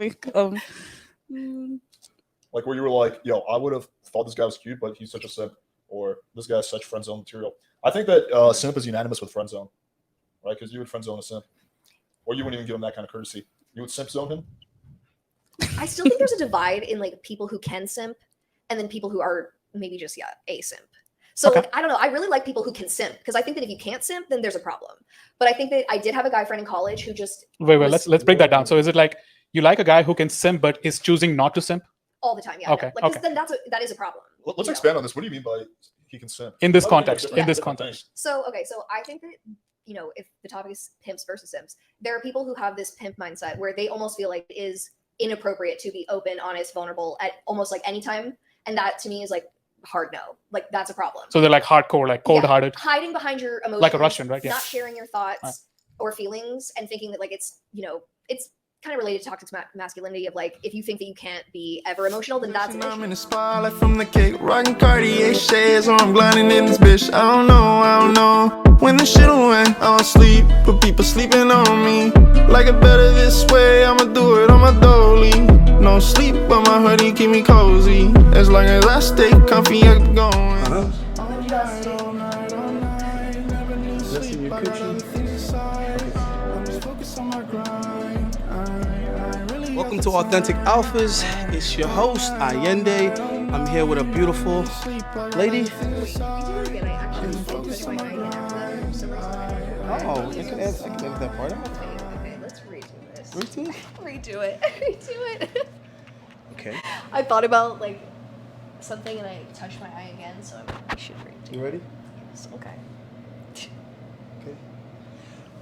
Like where you were like, yo, I would have thought this guy was cute, but he's such a simp, or this guy's such friend zone material. I think that simp is unanimous with friend zone, right? Because you would friend zone a simp, or you wouldn't even give him that kind of courtesy. You would simp zone him. I still think there's a divide in like people who can simp, and then people who are maybe just a simp. So like, I don't know. I really like people who can simp because I think that if you can't simp, then there's a problem. But I think that I did have a guy friend in college who just wait. Let's break that down. So is it like you like a guy who can simp but is choosing not to simp? All the time, yeah. Okay. No. Like, then that is a problem. Let's expand on this. What do you mean by he can simp? In this context. In this context. So I think that, if the topic is pimps versus simps, there are people who have this pimp mindset where they almost feel like it is inappropriate to be open, honest, vulnerable at almost like any time. And that to me is like hard no. Like that's a problem. So they're like hardcore, like cold-hearted. Hiding behind your emotions. Like a Russian, right? Yeah. Not sharing your thoughts or feelings and thinking that like it's kind of related to toxic masculinity of like, if you think that you can't be ever emotional, then that's an issue. I'm in the spotlight from the cake, rocking Cartier shades, or I'm blinding in this bitch. I don't know. When the shit went, I'll sleep, but people sleeping on me. Like it better this way, I'ma do it on my dolly. No sleep, but my hoodie keep me cozy. As long as I stay comfy, I keep going. Welcome to Authentic Alphas. It's your host, Ayindei. I'm here with a beautiful lady. Oh, I can edit that part out. Okay, let's redo this. Redo it? Redo it. Okay. I thought about like something and I touched my eye again, so I should redo it. You ready? Yes, okay. Okay.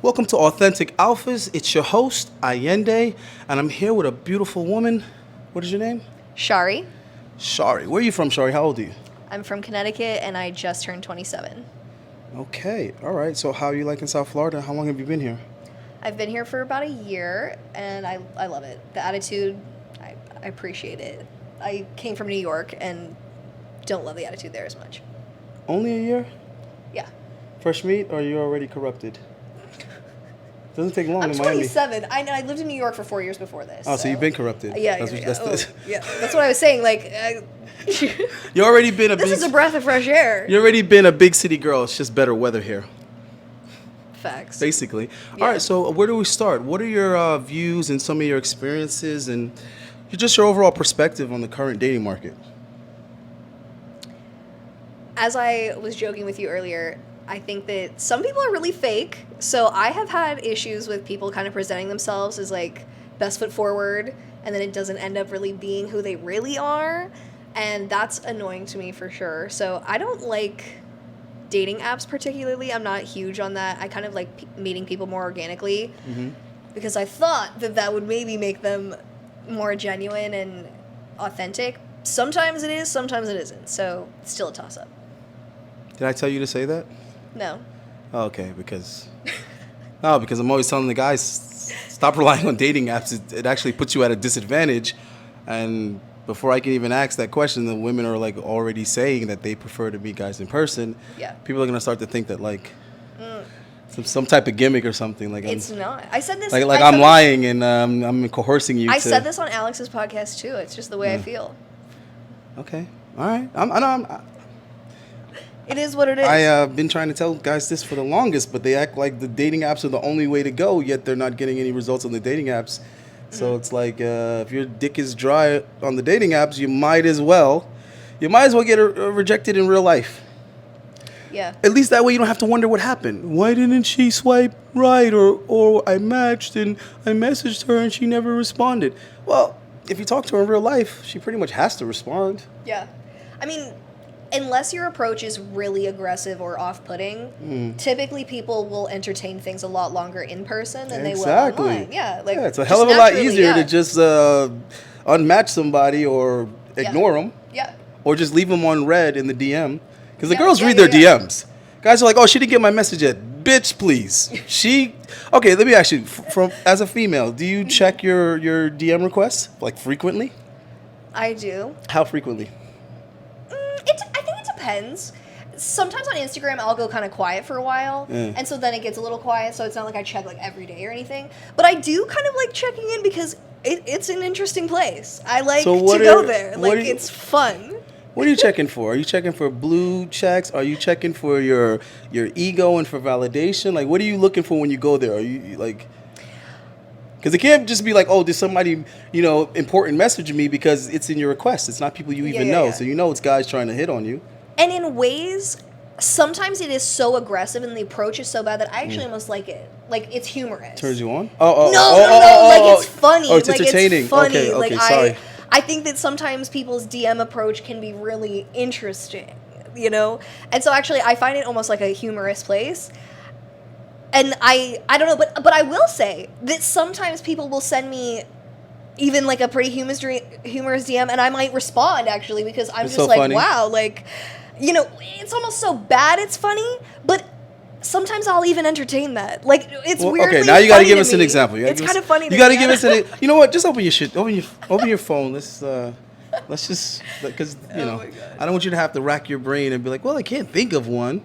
Welcome to Authentic Alphas. It's your host, Ayindei, and I'm here with a beautiful woman. What is your name? Shari. Shari. Where are you from, Shari? How old are you? I'm from Connecticut and I just turned 27. Okay. All right. So how are you liking South Florida? How long have you been here? I've been here for about a year and I love it. The attitude, I appreciate it. I came from New York and don't love the attitude there as much. Only a year? Yeah. Fresh meat, or are you already corrupted? Doesn't take long I'm in Miami. 27. I lived in New York for 4 years before this. Oh, so you've been corrupted. Yeah, that's what I was saying. Like, you already been this is a breath of fresh air. You already been a big city girl. It's just better weather here. Facts. Basically. Yeah. All right. So where do we start? What are your views and some of your experiences and just your overall perspective on the current dating market? As I was joking with you earlier, I think that some people are really fake. So I have had issues with people kind of presenting themselves as like best foot forward, and then it doesn't end up really being who they really are. And that's annoying to me for sure. So I don't like dating apps particularly. I'm not huge on that. I kind of like meeting people more organically because I thought that would maybe make them more genuine and authentic. Sometimes it is, sometimes it isn't. So it's still a toss-up. Did I tell you to say that? No. Oh, okay, because I'm always telling the guys, stop relying on dating apps. It actually puts you at a disadvantage. And before I can even ask that question, the women are like already saying that they prefer to meet guys in person. Yeah. People are gonna start to think that like some type of gimmick or something. Like it's not. I said this. Like I'm lying and I'm coercing you. I said this on Alex's podcast too. It's just the way I feel. Okay. All right. It is what it is. I've been trying to tell guys this for the longest, but they act like the dating apps are the only way to go, yet they're not getting any results on the dating apps. So it's like if your dick is dry on the dating apps, you might as well get rejected in real life. Yeah. At least that way you don't have to wonder what happened. Why didn't she swipe right? Or I matched and I messaged her and she never responded. Well, if you talk to her in real life, she pretty much has to respond. Yeah. I mean, unless your approach is really aggressive or off-putting, typically people will entertain things a lot longer in person than they will online. Yeah, like it's a hell of a lot easier to just unmatch somebody or ignore them. Yeah. Or just leave them on red in the DM. Because the girls read their DMs. Guys are like, oh, she didn't get my message yet. Bitch, please. Okay, let me ask you, as a female, do you check your DM requests, like, frequently? I do. How frequently? I think it depends. Sometimes on Instagram, I'll go kind of quiet for a while, and so then it gets a little quiet, so it's not like I check, like, every day or anything. But I do kind of like checking in because It's an interesting place. I like So to what go are- there. what Like, are you- it's fun. What are you checking for? Are you checking for blue checks? Are you checking for your ego and for validation? Like, what are you looking for when you go there? Are you like? Because it can't just be like, oh, did somebody, important message me, because it's in your request. It's not people you even know. yeah. So it's guys trying to hit on you. And in ways, sometimes it is so aggressive and the approach is so bad that I actually almost like it. Like, it's humorous. Turns you on? No, like, it's funny. Oh, it's like, entertaining. It's funny. Okay, like, sorry. I think that sometimes people's DM approach can be really interesting, And so actually, I find it almost like a humorous place. And I don't know, but I will say that sometimes people will send me even like a pretty humorous DM, and I might respond actually, because I'm It's just so like, funny. wow, like, it's almost so bad it's funny, but sometimes I'll even entertain that. Like, it's weirdly Okay, now you got to funny give to us an me. example. It's kind of funny. You got to give us an. You know what? Just open your shit. Open your phone. Let's just, because Oh my God. I don't want you to have to rack your brain and be like, well, I can't think of one.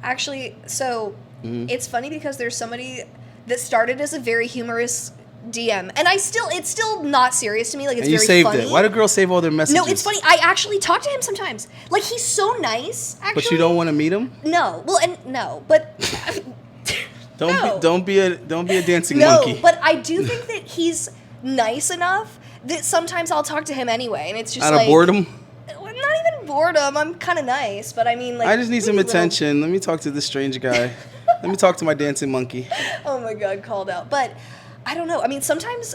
Actually, so Mm-hmm. it's funny because there's somebody that started as a very humorous DM, and it's still not serious to me. Like, it's And you very saved funny. it. Why do girls save all their messages? No, it's funny. I actually talk to him sometimes. Like, he's so nice. Actually, But you don't want to meet him? No. Well, and no, but no. Don't be a dancing No, monkey. but I do think that he's nice enough that sometimes I'll talk to him anyway, and it's just Out like of boredom? Well, not even boredom. I'm kind of nice, but I mean, like, I just need some maybe a little- attention. Let me talk to this strange guy. Let me talk to my dancing monkey. Oh my God, called out. But I don't know. I mean, sometimes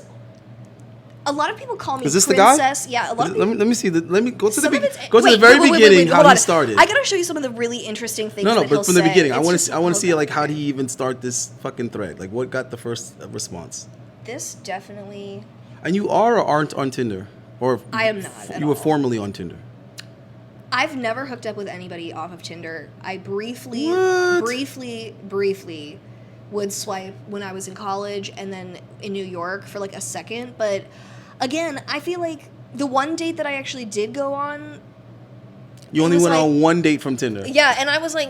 a lot of people call me Is this the guy? princess. Yeah, a lot of people. Let me see. Let me go to the Some of it's- go to the wait, very wait, wait, beginning. hold How on. he started. I gotta show you some of the really interesting things. No, that but he'll from the say. beginning, I It's want just- to. I want to see okay. like how did he even start this fucking thread? Like what got the first response? This definitely. And you are or aren't on Tinder, or I am not at You were all. formerly on Tinder. I've never hooked up with anybody off of Tinder. I briefly would swipe when I was in college and then in New York for like a second. But again, I feel like the one date that I actually did go on. You it only was went like- on one date from Tinder. Yeah, and I was like,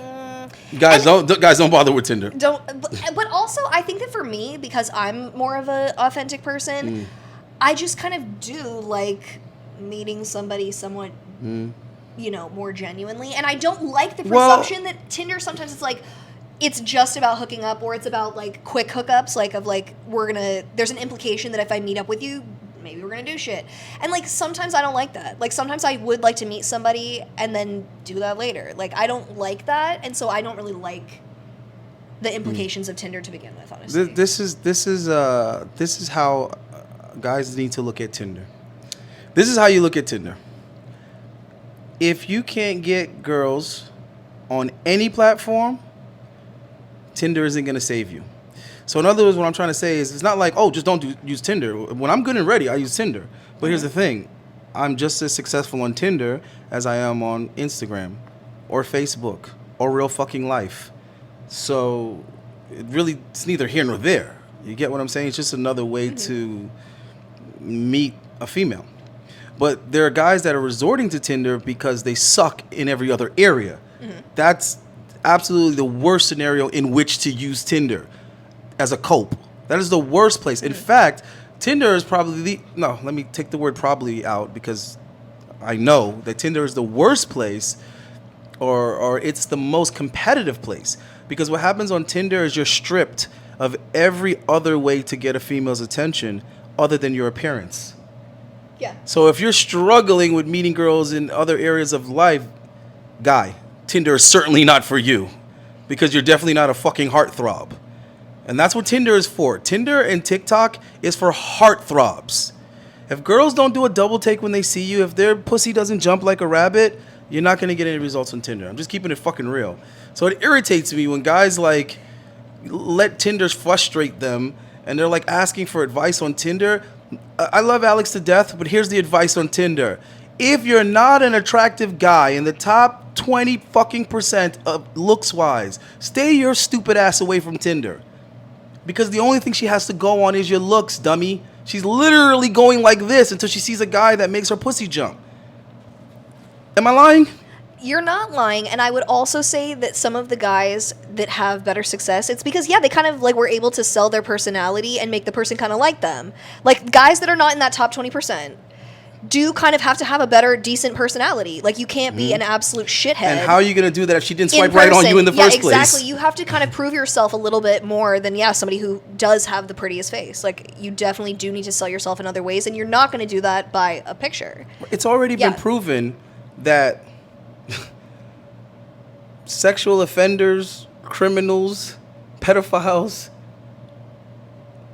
Guys, don't bother with Tinder. but also I think that for me, because I'm more of an authentic person, I just kind of do like meeting somebody somewhat, more genuinely. And I don't like the Well- presumption that Tinder sometimes it's like, it's just about hooking up, or it's about like quick hookups, like of like, there's an implication that if I meet up with you, maybe we're gonna do shit. And like sometimes I don't like that. Like sometimes I would like to meet somebody and then do that later. Like I don't like that, and so I don't really like the implications of Tinder to begin with, honestly. This is how guys need to look at Tinder. This is how you look at Tinder. If you can't get girls on any platform, Tinder isn't going to save you. So in other words, what I'm trying to say is it's not like, oh, just don't use Tinder. When I'm good and ready, I use Tinder. But here's the thing. I'm just as successful on Tinder as I am on Instagram or Facebook or real fucking life. So it's neither here nor there. You get what I'm saying? It's just another way to meet a female. But there are guys that are resorting to Tinder because they suck in every other area. That's absolutely the worst scenario in which to use Tinder as a cope. That is the worst place. In fact, Tinder is probably let me take the word probably out, because I know that Tinder is the worst place, or it's the most competitive place. Because what happens on Tinder is you're stripped of every other way to get a female's attention other than your appearance. Yeah. So if you're struggling with meeting girls in other areas of life, guy, Tinder is certainly not for you, because you're definitely not a fucking heartthrob. And that's what Tinder is for. Tinder and TikTok is for heartthrobs. If girls don't do a double take when they see you, if their pussy doesn't jump like a rabbit, you're not going to get any results on Tinder. I'm just keeping it fucking real. So it irritates me when guys like let Tinder frustrate them and they're like asking for advice on Tinder. I love Alex to death, but here's the advice on Tinder. If you're not an attractive guy in the top 20 fucking % of looks wise, stay your stupid ass away from Tinder. Because the only thing she has to go on is your looks, dummy. She's literally going like this until she sees a guy that makes her pussy jump. Am I lying? You're not lying, and I would also say that some of the guys that have better success, it's because they kind of like were able to sell their personality and make the person kind of like them. Like guys that are not in that top 20% do kind of have to have a better, decent personality. Like you can't be an absolute shithead. And how are you going to do that if she didn't swipe right on you in the first place? Exactly. You have to kind of prove yourself a little bit more than somebody who does have the prettiest face. Like you definitely do need to sell yourself in other ways, and you're not going to do that by a picture. It's already been proven that sexual offenders, criminals, pedophiles,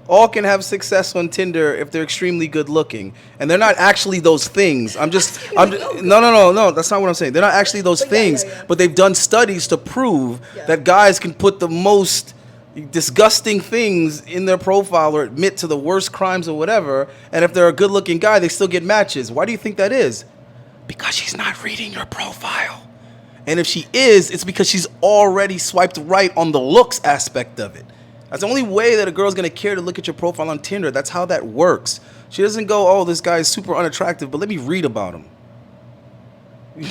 all can have success on Tinder if they're extremely good looking. And they're not actually those things. No, that's not what I'm saying. They're not actually those things, but they've done studies to prove that guys can put the most disgusting things in their profile or admit to the worst crimes or whatever, and if they're a good looking guy, they still get matches. Why do you think that is? Because she's not reading your profile. And if she is, it's because she's already swiped right on the looks aspect of it. That's the only way that a girl's gonna care to look at your profile on Tinder. That's how that works. She doesn't go, oh, this guy is super unattractive, but let me read about him.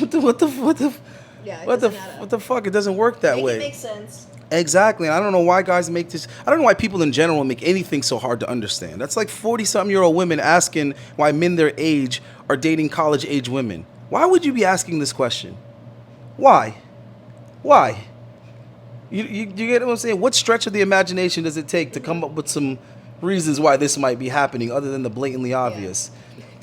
What the fuck? It doesn't work that way. It makes sense. Exactly. And I don't know why guys make this. I don't know why people in general make anything so hard to understand. That's like 40-something-year-old women asking why men their age are dating college-age women. Why would you be asking this question? Why? You get what I'm saying? What stretch of the imagination does it take to come up with some reasons why this might be happening other than the blatantly obvious?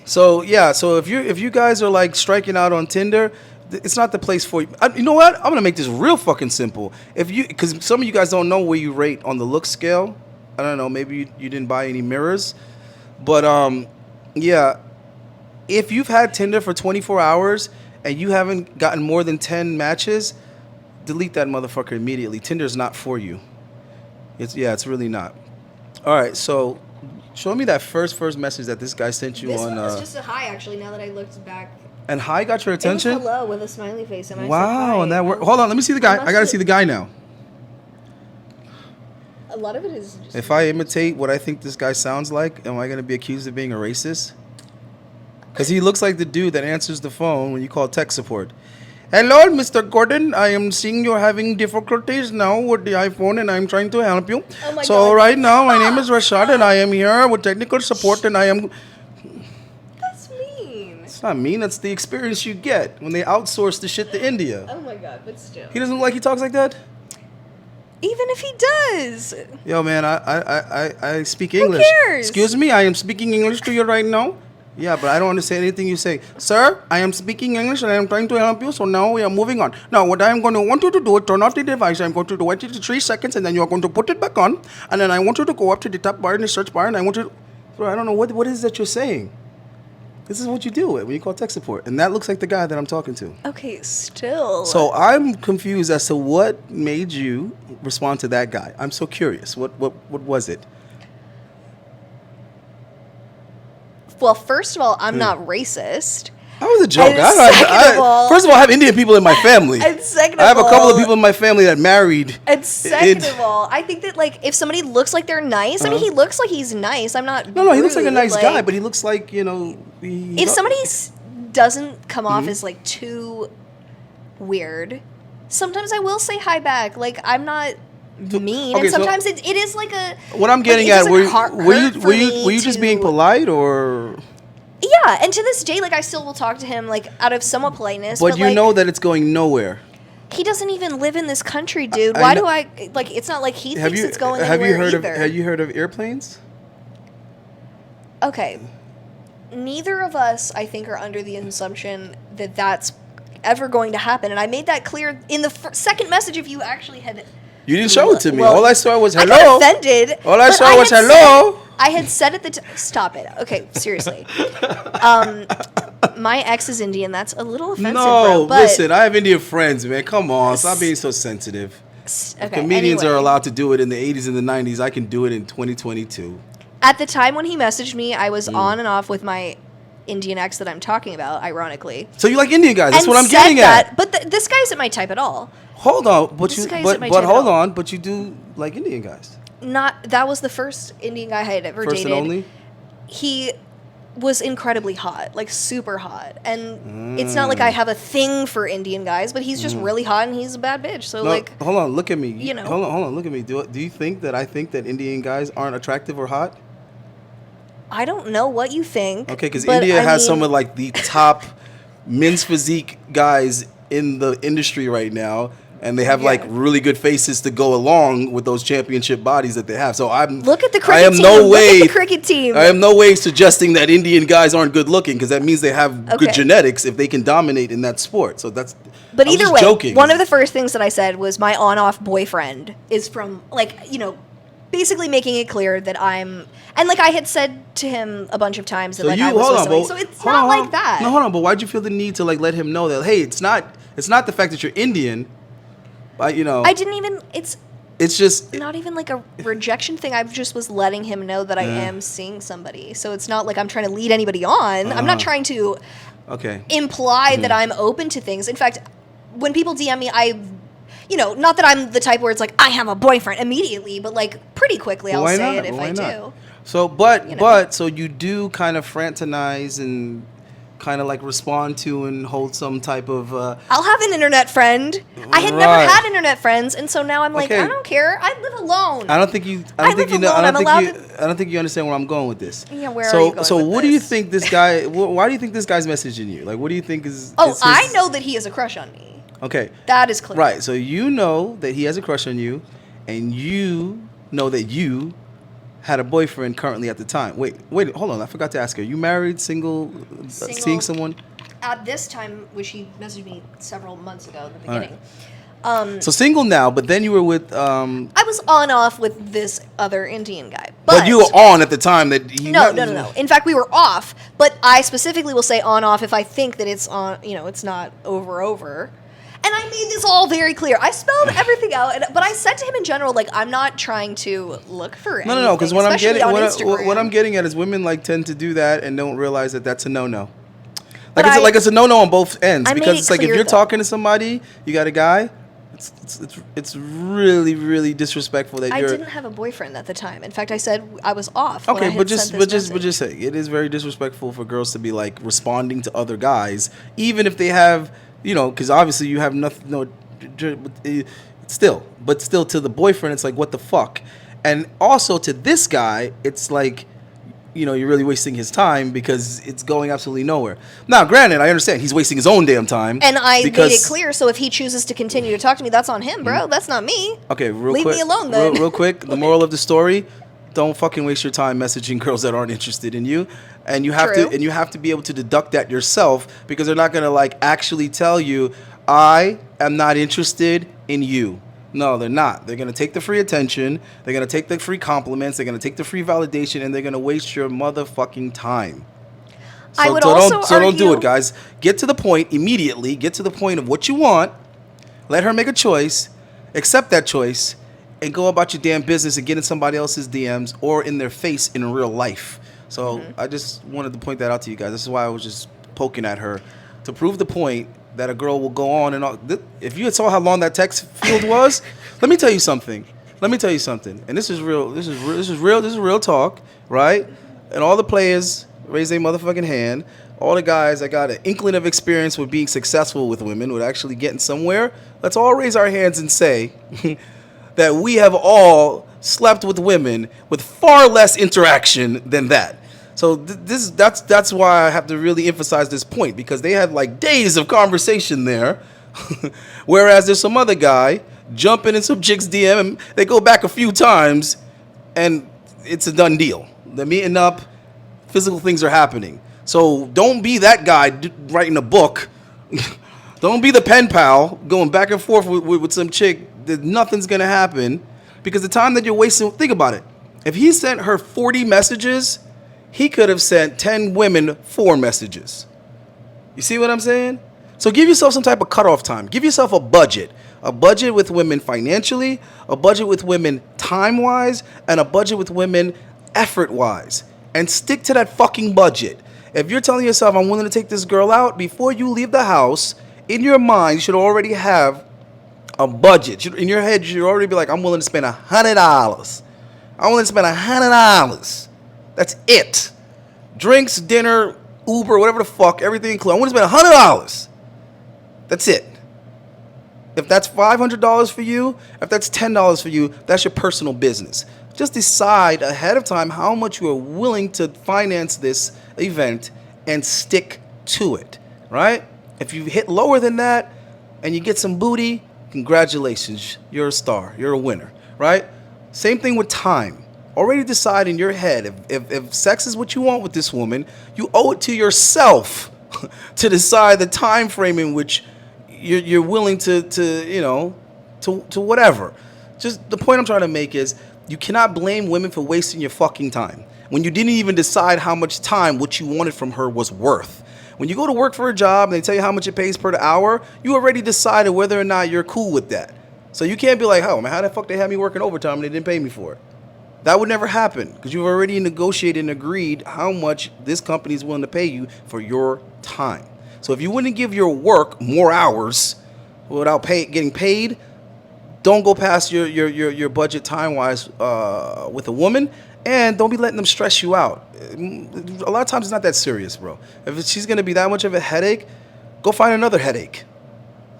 So if you guys are like striking out on Tinder, it's not the place for you. You know what? I'm gonna make this real fucking simple. Because some of you guys don't know where you rate on the look scale. I don't know. Maybe you didn't buy any mirrors, but if you've had Tinder for 24 hours and you haven't gotten more than 10 matches, delete that motherfucker immediately. Tinder's not for you. It's really not. All right, so show me that first message that this guy sent you this on. This one was just a hi, actually. Now that I looked back. And hi got your attention? It was hello with a smiley face, and I said wow, hi. and that worked. Hold on, let me see the guy. I gotta see the guy now. A lot of it is just. If I imitate what I think this guy sounds like, am I gonna be accused of being a racist? Because he looks like the dude that answers the phone when you call tech support. Hello, Mr. Gordon. I am seeing you're having difficulties now with the iPhone, and I'm trying to help you. Oh my so God. right now, my name is Rashad, and I am here with technical support, and I am... That's mean. It's not mean. That's the experience you get when they outsource the shit to India. Oh my God, but still. He doesn't look like he talks like that? Even if he does. Yo, man, I speak English. Who cares? Excuse me, I am speaking English to you right now. Yeah, but I don't understand anything you say. Sir, I am speaking English and I am trying to help you, so now we are moving on. Now, what I am going to want you to do is turn off the device. I'm going to wait 3 seconds and then you are going to put it back on. And then I want you to go up to the top bar in the search bar and I want you to... Bro, I don't know, what is that you're saying? This is what you do when you call tech support. And that looks like the guy that I'm talking to. Okay, still. So I'm confused as to what made you respond to that guy. I'm so curious. What was it? Well, first of all, I'm not racist. That was a joke. And first of all, I have Indian people in my family. And second of I have a couple of all- people in my family that married. And second of all, I think that like if somebody looks like they're nice, I mean, he looks like he's nice. I'm not. No, he looks like a rude, nice guy, but he looks like, you know. If somebody doesn't come off as like too weird, sometimes I will say hi back. Like I'm not mean, Okay, and so sometimes it is like a. What I'm getting like, at, it were doesn't hurt for me you just to- being polite or? Yeah, and to this day, like I still will talk to him like out of somewhat politeness. But you like, know that it's going nowhere. he doesn't even live in this country, dude. I Why know- do I like? It's not like he thinks it's going have anywhere you heard either. Have you heard of airplanes? Okay, neither of us, I think, are under the assumption that that's ever going to happen, and I made that clear in the second message. If you actually had, You didn't show it to me. Well, All I saw was I hello. got offended. All I but saw was had hello. I had said at the stop it. Okay, seriously. My ex is Indian. That's a little offensive, No, bro. But listen, I have Indian friends, man. Come on, stop being so sensitive. okay, Comedians anyway. are allowed to do it in the 80s and the 90s. I can do it in 2022. At the time when he messaged me, I Mm. was on and off with my Indian ex that I'm talking about, ironically. So you like Indian guys? That's And what I'm said getting that, at. But this guy isn't my type at all. Hold on, but This you, guy but isn't my but type at hold all. on, but you do like Indian guys. Not that was the first Indian guy I had ever First dated. and only. He was incredibly hot, like super hot. And it's not like I have a thing for Indian guys, but he's just really hot and he's a bad bitch. So No, like, hold on, look at me. you know. Hold on, look at me. Do you think that I think that Indian guys aren't attractive or hot? I don't know what you think. Okay, because but India I has mean, some of like the top men's physique guys in the industry right now, and they have like Yeah. really good faces to go along with those championship bodies that they have. So Look at the I cricket am team. no Look way, at the cricket team. I am no way suggesting that Indian guys aren't good looking, because that means they have good Okay. genetics if they can dominate in that sport. So that's. But I was either just way, joking. one of the first things that I said was my on-off boyfriend is from, like, you know, basically making it clear that I'm, and like I had said to him a bunch of times that So like you I was hold with on, somebody. but So it's hold not on, like that. No, hold on, but why'd you feel the need to like let him know that hey, it's not the fact that you're Indian, but you know, I didn't even. It's it's just not even like a rejection thing. I just was letting him know that I am seeing somebody. So it's not like I'm trying to lead anybody on. I'm not trying to okay. imply that I'm open to things. In fact, when people DM me, you know, not that I'm the type where it's like I have a boyfriend immediately, but like pretty quickly I'll Why say not? it if Why I not? do. So, but You know. so you do kind of fraternize and kind of like respond to and hold some type of. I'll have an internet friend. I had never Right. had internet friends, and so now I'm like, Okay. I don't care. I live alone. I don't think you. I live alone. I'm allowed I don't think you understand where I'm going with this. Yeah, where are so, you going So, with what do you this? think this guy? Why do you think this guy's messaging you? Like, what do you think is? Oh, is his- I know that he has a crush on me. Okay. That is clear. Right. So you know that he has a crush on you, and you know that you had a boyfriend currently at the time. Wait, hold on. I forgot to ask her. You married, single, Single. seeing someone? At this time, which he messaged me several months ago at the All right. beginning, So single now, but then you were with. I was on off with this other Indian guy. But you were on at the time that he. No. In fact, we were off. But I specifically will say on off if I think that it's on. You know, it's not over. And I made this all very clear. I spelled everything out, but I said to him in general, like, I'm not trying to look for anything. No. Because what I'm especially getting, on what Instagram. I'm getting at is women like tend to do that and don't realize that that's a no-no. But It's a no-no on both ends, I made because it it's like if clear, you're though. talking to somebody, you got a guy. It's really disrespectful that I you're. didn't have a boyfriend at the time. In fact, I said I was off. when I Okay, had but sent this message. just say it is very disrespectful for girls to be like responding to other guys, even if they have, you know, because obviously you have nothing, still to the boyfriend, it's like what the fuck, and also to this guy, it's like, you know, you're really wasting his time because it's going absolutely nowhere. Now, granted, I understand he's wasting his own damn time, And I made because- it clear, so if he chooses to continue to talk to me, that's on him, bro. That's not me. Okay, real Leave quick. me alone, then. Real quick, the moral of the story: don't fucking waste your time messaging girls that aren't interested in you, and you have True. to be able to deduct that yourself, because they're not gonna like actually tell you, I am not interested in you. No, they're not. They're gonna take the free attention. They're gonna take the free compliments. They're gonna take the free validation, and they're gonna waste your motherfucking time. I would also don't do argue- it, guys. Get to the point immediately. Get to the point of what you want. Let her make a choice. Accept that choice, and go about your damn business and get in somebody else's DMs or in their face in real life. So I just wanted to point that out to you guys. This is why I was just poking at her to prove the point that a girl will go on and on. If you saw how long that text field was, let me tell you something. And this is real. This is real talk, right? And all the players raise their motherfucking hand. All the guys that got an inkling of experience with being successful with women, with actually getting somewhere, let's all raise our hands and say that we have all slept with women with far less interaction than that. So that's why I have to really emphasize this point, because they had like days of conversation there, whereas there's some other guy jumping in some chick's DM, and they go back a few times, and it's a done deal. They're meeting up, physical things are happening. So don't be that guy writing a book. Don't be the pen pal going back and forth with some chick that nothing's gonna happen, because the time that you're wasting. Think about it. If he sent her 40 messages, he could have sent 10 women 4 messages. You see what I'm saying? So give yourself some type of cutoff time. Give yourself a budget. A budget with women financially, a budget with women time-wise, and a budget with women effort-wise. And stick to that fucking budget. If you're telling yourself, I'm willing to take this girl out, before you leave the house, in your mind, you should already have a budget. In your head, you should already be like, I'm willing to spend $100. I'm willing to spend $100. That's it. drinks, dinner, Uber, whatever the fuck, everything included. I want to spend $100. That's it. If that's $500 for you, if that's $10 for you, that's your personal business. Just decide ahead of time how much you are willing to finance this event and stick to it, right? If you hit lower than that and you get some booty, congratulations, you're a star, you're a winner, right? Same thing with time. Already decide in your head, if sex is what you want with this woman, you owe it to yourself to decide the time frame in which you're willing to whatever. Just the point I'm trying to make is you cannot blame women for wasting your fucking time when you didn't even decide how much time what you wanted from her was worth. When you go to work for a job and they tell you how much it pays per hour, you already decided whether or not you're cool with that. So you can't be like, oh man, how the fuck they had me working overtime and they didn't pay me for it? That would never happen because you've already negotiated and agreed how much this company is willing to pay you for your time. So if you wouldn't give your work more hours without getting paid, don't go past your budget time-wise with a woman, and don't be letting them stress you out. A lot of times it's not that serious, bro. If she's going to be that much of a headache, go find another headache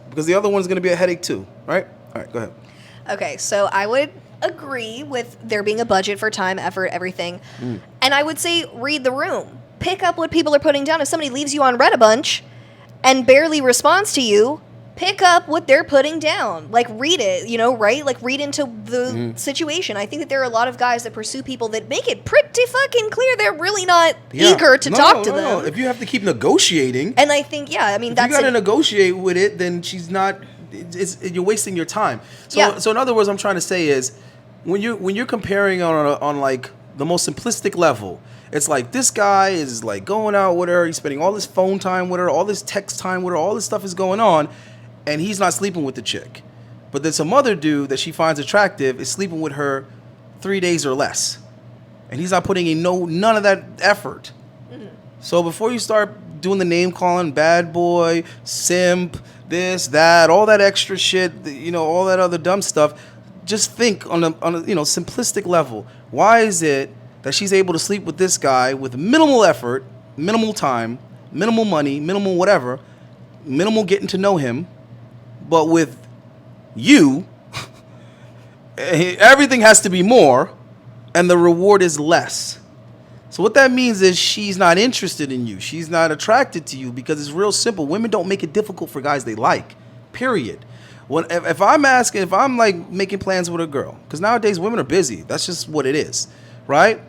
because the other one's going to be a headache too, right? All right, go ahead. Okay, so I would agree with there being a budget for time, effort, everything. And I would say read the room. Pick up what people are putting down. If somebody leaves you on read a bunch and barely responds to you, pick up what they're putting down. Like, read it, right? Like, read into the situation. I think that there are a lot of guys that pursue people that make it pretty fucking clear they're really not eager to talk to them. No. If you have to keep negotiating. And I think, that's you got to negotiate with it, then she's not... you're wasting your time. So in other words, I'm trying to say is when you're comparing on like the most simplistic level, it's like this guy is like going out with her, he's spending all this phone time with her, all this text time with her, all this stuff is going on, and he's not sleeping with the chick. But then some other dude that she finds attractive is sleeping with her 3 days or less, and he's not putting in none of that effort. So before you start doing the name calling, bad boy, simp, this, that, all that extra shit, all that other dumb stuff, just think on a simplistic level. Why is it that she's able to sleep with this guy with minimal effort, minimal time, minimal money, minimal whatever, minimal getting to know him, but with you, everything has to be more, and the reward is less? So what that means is she's not interested in you. She's not attracted to you because it's real simple. Women don't make it difficult for guys they like, period. If I'm like making plans with a girl, because nowadays women are busy. That's just what it is, right?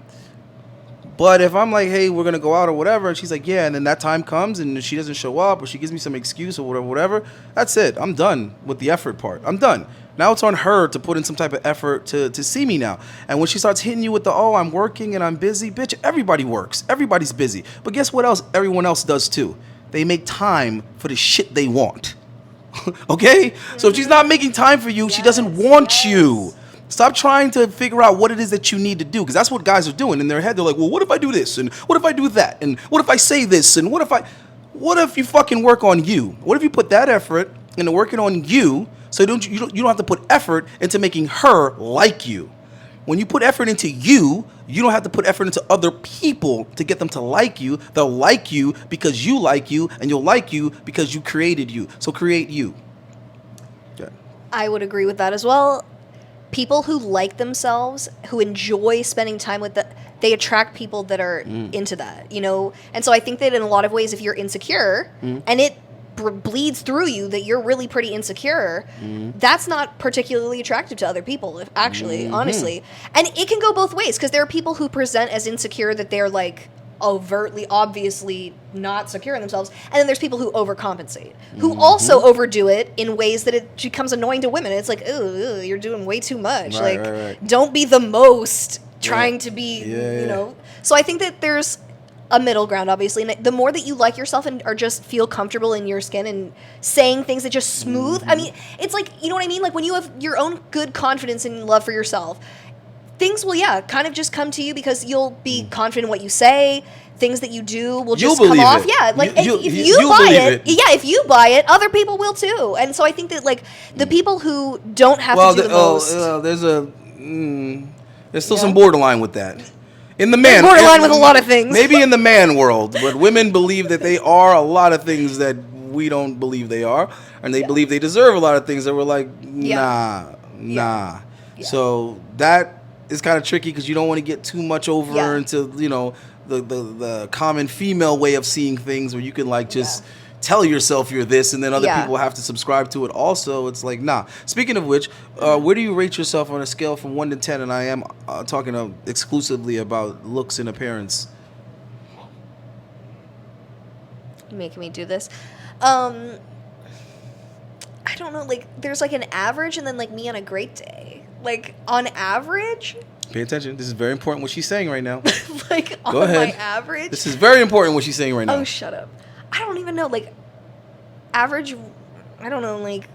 But if I'm like, hey, we're going to go out or whatever, and she's like, yeah, and then that time comes and she doesn't show up or she gives me some excuse or whatever, that's it. I'm done with the effort part. I'm done. Now it's on her to put in some type of effort to see me now. And when she starts hitting you with the, oh, I'm working and I'm busy, bitch, everybody works. Everybody's busy. But guess what else everyone else does too? They make time for the shit they want. Okay? So if she's not making time for you, she doesn't want you. Stop trying to figure out what it is that you need to do, because that's what guys are doing in their head. They're like, well, what if I do this? And what if I do that? And what if I say this? And what if you fucking work on you? What if you put that effort into working on you so you don't have to put effort into making her like you? When you put effort into you, you don't have to put effort into other people to get them to like you. They'll like you because you like you, and you'll like you because you created you. So create you. Okay. I would agree with that as well. People who like themselves, who enjoy spending time with they attract people that are into that, And so I think that in a lot of ways, if you're insecure and it bleeds through you that you're really pretty insecure, that's not particularly attractive to other people, honestly. And it can go both ways, because there are people who present as insecure that they're like overtly, obviously not secure in themselves, and then there's people who overcompensate, who also overdo it in ways that it becomes annoying to women. It's like, ooh, you're doing way too much. Right. Don't be the most trying to be, So I think that there's a middle ground, obviously, and the more that you like yourself and or just feel comfortable in your skin and saying things that just smooth. I mean, it's like, you know what I mean? Like when you have your own good confidence and love for yourself, things will, kind of just come to you because you'll be confident in what you say. Things that you do will just come off. It. Yeah, like if you buy it, if you buy it, other people will too. And so I think that like the people who don't have to do the most. There's still some borderline with that. In the man, borderline with a lot of things. Maybe in the man world, but women believe that they are a lot of things that we don't believe they are, and they believe they deserve a lot of things that we're like, nah. Yeah. So that is kind of tricky because you don't want to get too much over into the common female way of seeing things, where you can like just tell yourself you're this, and then other people have to subscribe to it also. It's like, nah. Speaking of which, where do you rate yourself on a scale from 1 to 10? And I am talking exclusively about looks and appearance. You're making me do this. I don't know, like, there's like an average and then like me on a great day. Like, on average, Pay attention. This is very important what she's saying right now. like Go on ahead. my average. This is very important what she's saying right now. Oh, shut up. I don't even know, like, average, I don't know, like,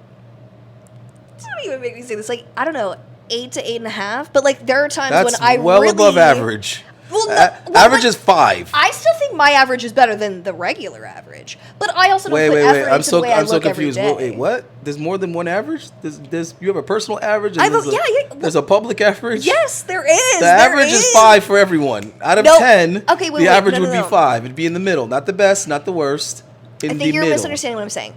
don't even make me say this, like, I don't know, 8 to 8.5, but like there are times That's when I well really above average. Well, no, average like, is 5. I still think my average is better than the regular average, but I also don't put effort I'm into the way I I'm so look confused. every day. Wait, what? There's more than one average? There's you have a personal average and there's a public average? Yes, there is. The average is 5 for everyone. Out of 10, okay, the average would be 5. It'd be in the middle. Not the best, not the worst. I think you're misunderstanding what I'm saying.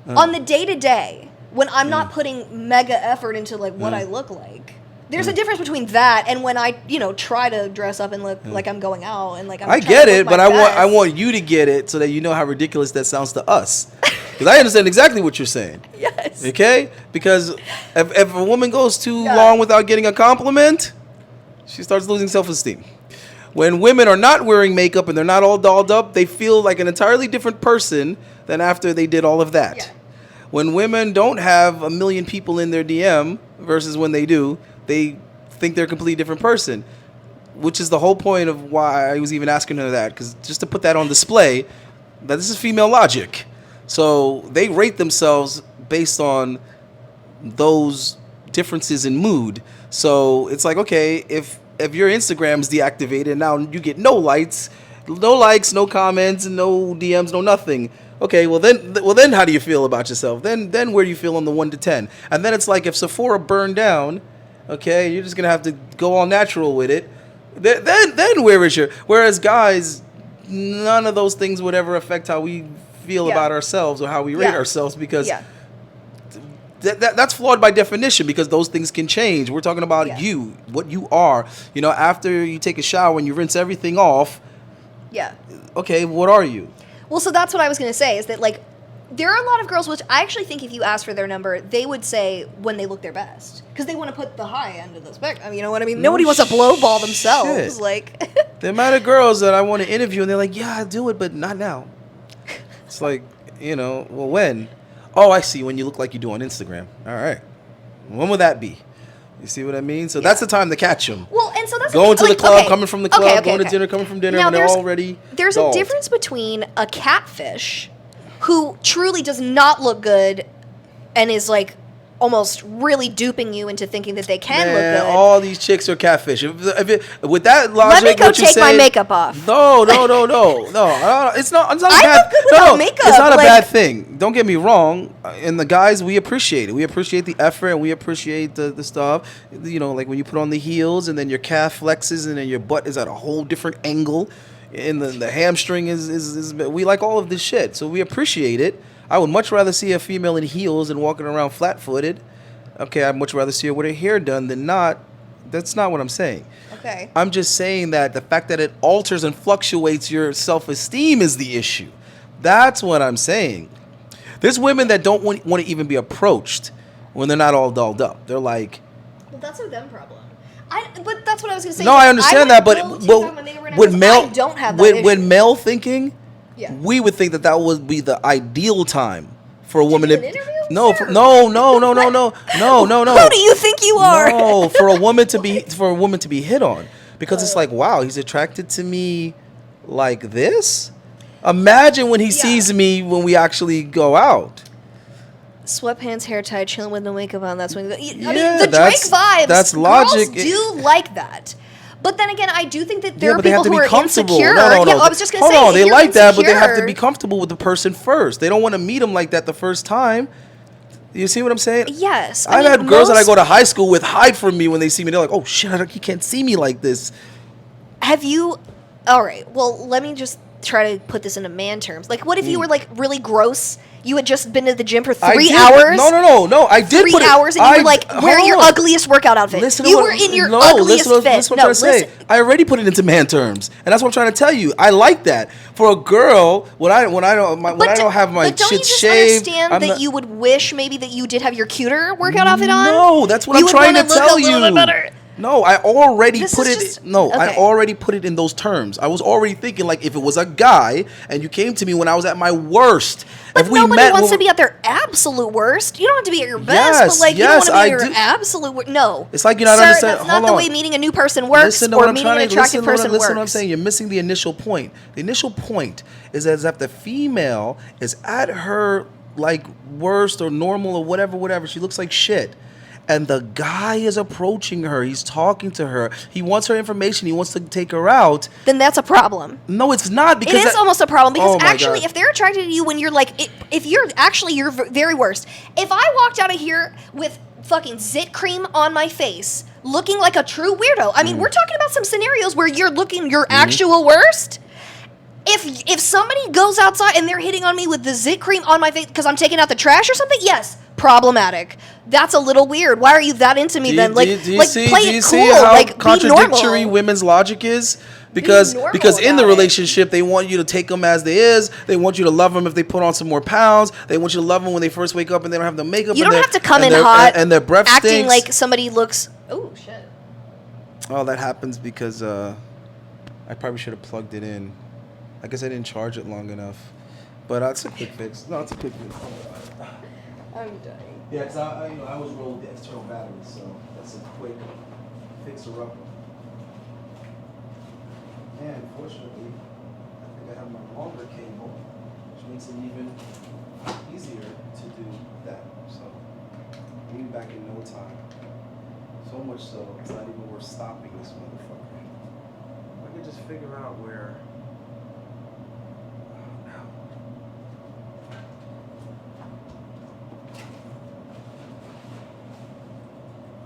On the day-to-day, when I'm not putting mega effort into like what I look like, there's a difference between that and when I, try to dress up and look like I'm going out and like I'm I trying get to look it, my but I best. want you to get it so that you know how ridiculous that sounds to us. Because I understand exactly what you're saying. Yes. Okay? Because if a woman goes too long without getting a compliment, she starts losing self-esteem. When women are not wearing makeup and they're not all dolled up, they feel like an entirely different person than after they did all of that. Yeah. When women don't have a million people in their DM versus when they do, they think they're a completely different person, which is the whole point of why I was even asking her that, because just to put that on display, that this is female logic. So they rate themselves based on those differences in mood. So it's like, okay, if your Instagram's deactivated, now you get no likes, no comments, no DMs, no nothing. Okay, well then how do you feel about yourself? Then where do you feel on the 1 to 10? And then it's like if Sephora burned down, okay, you're just gonna have to go all natural with it. Then where is your? Whereas guys, none of those things would ever affect how we feel about ourselves or how we rate ourselves, because that's flawed by definition, because those things can change. We're talking about you, what you are. After you take a shower and you rinse everything off. Yeah. Okay, what are you? Well, so that's what I was going to say, is that, like, there are a lot of girls, which I actually think if you ask for their number, they would say when they look their best. Because they want to put the high end of the spectrum. You know what I mean? Nobody wants to blowball themselves. Shit. Like, The amount of girls that I want to interview, and they're like, yeah, I'll do it, but not now. It's like, well, when? Oh, I see, when you look like you do on Instagram. All right. When will that be? You see what I mean? So that's the time to catch them. Well, and so that's going the to thing. the club, Okay. coming from the club, going to Okay. dinner, coming from dinner, Now, when they're already There's dolled. a difference between a catfish who truly does not look good and is like almost really duping you into thinking that they can look good. All these chicks are catfish. With that logic, Let me go what you take my say- makeup off. No. It's not. It's not I a bad. look good without makeup, It's not a like- bad thing. Don't get me wrong. And the guys, we appreciate it. We appreciate the effort, and we appreciate the stuff. Like when you put on the heels, and then your calf flexes, and then your butt is at a whole different angle, and the hamstring is. We like all of this shit, so we appreciate it. I would much rather see a female in heels and walking around flat-footed. Okay, I'd much rather see her with her hair done than not. That's not what I'm saying. Okay. I'm just saying that the fact that it alters and fluctuates your self-esteem is the issue. That's what I'm saying. There's women that don't want to even be approached when they're not all dolled up. They're like... Well, that's a them problem. But that's what I was going to say. No, I understand that, but with I don't have that with issue. male thinking, Yeah. we would think that would be the ideal time for a woman do to... an interview? No, Sure. no. Who do you think you are? No, for a woman to be hit on, because it's like, wow, he's attracted to me like this. Imagine when he sees me when we actually go out. Sweatpants, hair tied, chilling with no makeup on. That's when. I mean, Yeah, the Drake that's- vibes. that's logic. Girls do like that. But then again, I do think that there Yeah, are but they people have to who be are comfortable. insecure. No. Yeah, I was just gonna Hold say. on, if they you're like that, but they have to insecure- be comfortable with the person first. They don't want to meet him like that the first time. You see what I'm saying? Yes, I've had girls that I go to high school with hide from me when they see me. They're like, "Oh shit, he can't see me like this." Have you? All right. Well, let me just try to put this into man terms. Like, what if you were like really gross? You had just been to the gym for 3 hours. No. I did 3 put it. hours, and you were like wearing your ugliest workout outfit. Listen to You what- were in your no, ugliest listen, fit. Listen what No, I'm trying to say. I already put it into man terms, and that's what I'm trying to tell you. I like that for a girl. When I don't have my But don't you shit just shaved, understand I'm that not- you would wish maybe that you did have your cuter workout outfit on? No, that's what You I'm would trying to wanna look tell a little you. bit better. No, I already This put is it. just- No, I okay. already put it in those terms. I was already thinking like if it was a guy and you came to me when I was at my worst. But if we nobody met, wants when to be at their absolute worst. You don't have to be at your best, Yes, but like you don't yes, want to be I at your do. absolute worst. No, It's like you're not Sir, understanding- that's not hold the on. way meeting a new person works, Listen to or what I'm meeting an trying to attractive person listen to what I'm works. saying. You're missing the initial point. The initial point is as if the female is at her like worst or normal or whatever. She looks like shit. And the guy is approaching her. He's talking to her. He wants her information. He wants to take her out. Then that's a problem. No, it's not because It is almost a problem because Oh my actually, God. if they're attracted to you when you're like, if you're actually your very worst. If I walked out of here with fucking zit cream on my face, looking like a true weirdo, I mean, we're talking about some scenarios where you're looking your actual worst. If somebody goes outside and they're hitting on me with the zit cream on my face because I'm taking out the trash or something, yes, problematic. That's a little weird. Why are you that into me then? Like, play it cool. How Like, be contradictory normal. women's logic is? Because normal in the about it. relationship, they want you to take them as they is. They want you to love them if they put on some more pounds. They want you to love them when they first wake up and they don't have the makeup. You and don't their- have to come and in their- hot and their breath acting stinks. like somebody looks. Oh shit. Oh, that happens because I probably should have plugged it in. I guess I didn't charge it long enough. But it's a quick fix. No, it's a quick fix. I'm dying. Yeah, because I was rolling the external battery, so that's a quick fixer-upper. And fortunately, I think I have my longer cable, which makes it even easier to do that. So we'll be back in no time. So much so, it's not even worth stopping this motherfucker. If I could just figure out where... Oh, no.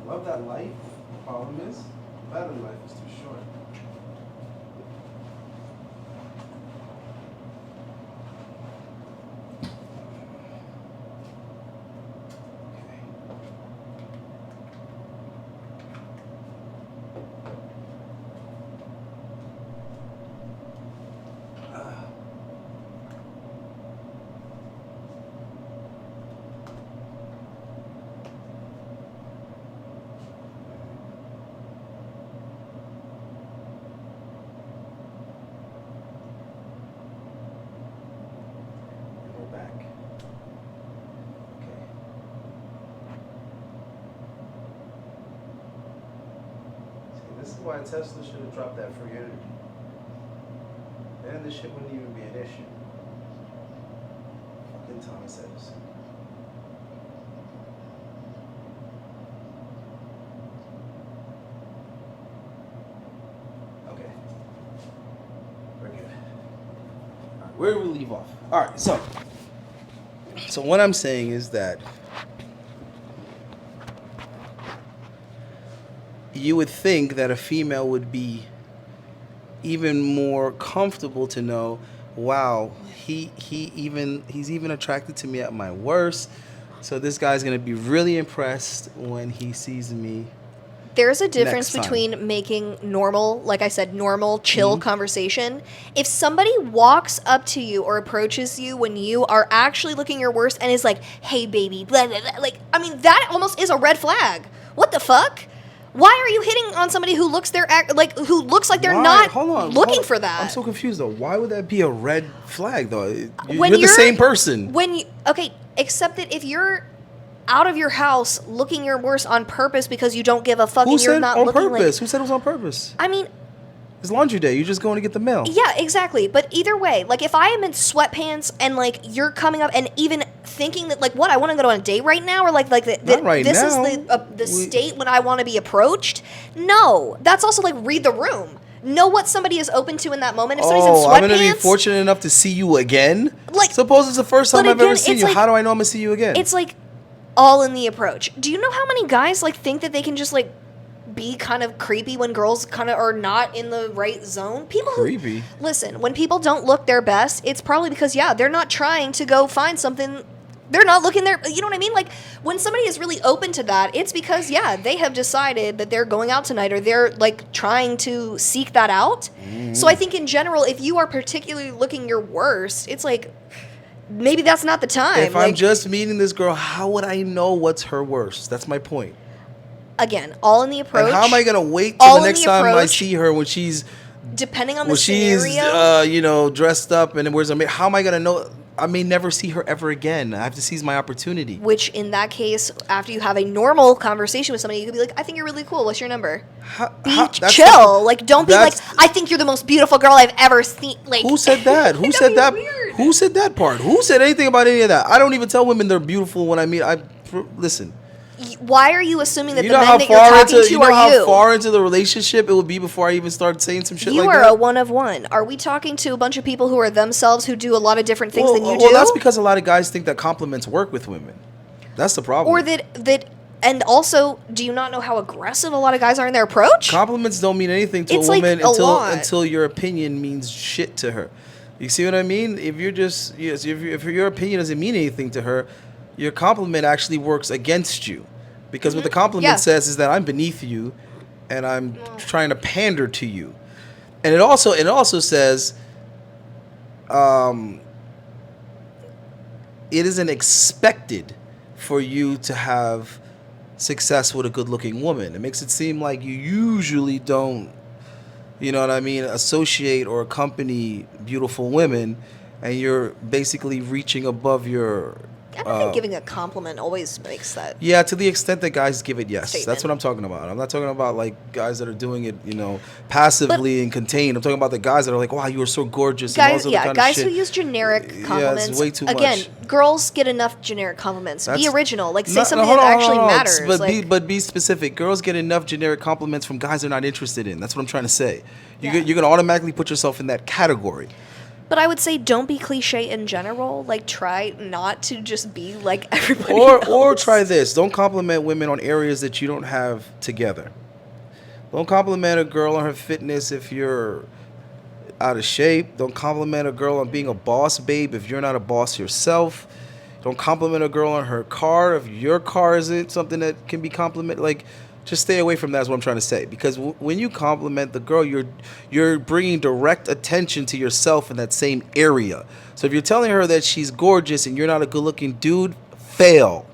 I love that light. The problem is, the battery life is too short. We're back. Okay. See, this is why Tesla should have dropped that free energy. Then this shit wouldn't even be an issue. Fucking Thomas Edison. Okay. We're good. All right, where do we leave off? All right, so what I'm saying is that you would think that a female would be even more comfortable to know, wow, he's even attracted to me at my worst. So this guy's gonna be really impressed when he sees me. There's a difference Next time. between making normal, like I said, normal, chill conversation. If somebody walks up to you or approaches you when you are actually looking your worst and is like, "Hey, baby," blah, blah, blah, like, I mean, that almost is a red flag. What the fuck? Why are you hitting on somebody who looks who looks like they're Why? not Hold on, looking hold on. for that? I'm so confused though. Why would that be a red flag though? When You're the same person. Okay, except that if you're out of your house looking your worst on purpose because you don't give a fuck Who and you're said not on looking purpose? like. Who said it was on purpose? I mean, It's laundry day. You're just going to get the mail. yeah, exactly. But either way, like if I am in sweatpants and like you're coming up and even thinking that like what I want to go on a date right now or like Not right this now. is the state when I want to be approached. No, that's also like read the room. Know what somebody is open to in that moment. If somebody's in sweatpants, I'm gonna be fortunate enough to see you again. Like- suppose it's the first time but I've ever again, seen it's you. like- How do I know I'm gonna see you again? it's like all in the approach. Do you know how many guys like think that they can just like be kind of creepy when girls kind of are not in the right zone. People Creepy? Listen, when people don't look their best, it's probably because, yeah, they're not trying to go find something. They're not looking there. You know what I mean? Like, when somebody is really open to that, it's because, yeah, they have decided that they're going out tonight, or they're, like, trying to seek that out. So I think in general, if you are particularly looking your worst, it's like, maybe that's not the time. If like, I'm just meeting this girl, how would I know what's her worst? That's my point. again, all in the approach. And how am I gonna wait All till in the next the time I approach. see her when she's Depending on the scenario. dressed up and wears a how am I gonna know? I may never see her ever again. I have to seize my opportunity. Which, in that case, after you have a normal conversation with somebody, you could be like, I think you're really cool. What's your number? That's Chill. Like, don't be like, that's- I think you're the most beautiful girl I've ever seen. Like, Who said that? Who that'd said be that? weird. Who said that part? Who said anything about any of that? I don't even tell women they're beautiful when I meet. Listen. Why are you assuming that You the know men how that you're far talking into to you know are how you? far into the relationship it would be before I even start saying some shit You like are that. a one of one. Are we talking to a bunch of people who are themselves, who do a lot of different things than you do? Well, that's because a lot of guys think that compliments work with women. That's the problem. Or that, and also, do you not know how aggressive a lot of guys are in their approach? Compliments don't mean anything to It's a like woman a lot. until your opinion means shit to her. You see what I mean? If you're just if your opinion doesn't mean anything to her, your compliment actually works against you. Because what the compliment Yeah. says is that I'm beneath you and I'm trying to pander to you. And it also says it isn't expected for you to have success with a good-looking woman. It makes it seem like you usually don't, you know what I mean, associate or accompany beautiful women, and you're basically reaching above your... I don't think giving a compliment always makes that. Yeah, to the extent that guys give it, yes. Statement. That's what I'm talking about. I'm not talking about like guys that are doing it, passively and contained. I'm talking about the guys that are like, wow, you are so gorgeous. and all Guys, this other kind of guys shit. who use generic compliments. it's way too Again, much. girls get enough generic compliments. Be That's- original. Like, say No, something hold that on, actually hold on. matters. But be specific. Girls get enough generic compliments from guys they're not interested in. That's what I'm trying to say. Yeah. You're going to automatically put yourself in that category. But I would say don't be cliche in general. Like, try not to just be like everybody Or else. try this. Don't compliment women on areas that you don't have together. Don't compliment a girl on her fitness if you're out of shape. Don't compliment a girl on being a boss babe if you're not a boss yourself. Don't compliment a girl on her car if your car isn't something that can be complimented. Like, just stay away from that is what I'm trying to say. Because when you compliment the girl, you're bringing direct attention to yourself in that same area. So if you're telling her that she's gorgeous and you're not a good-looking dude, fail.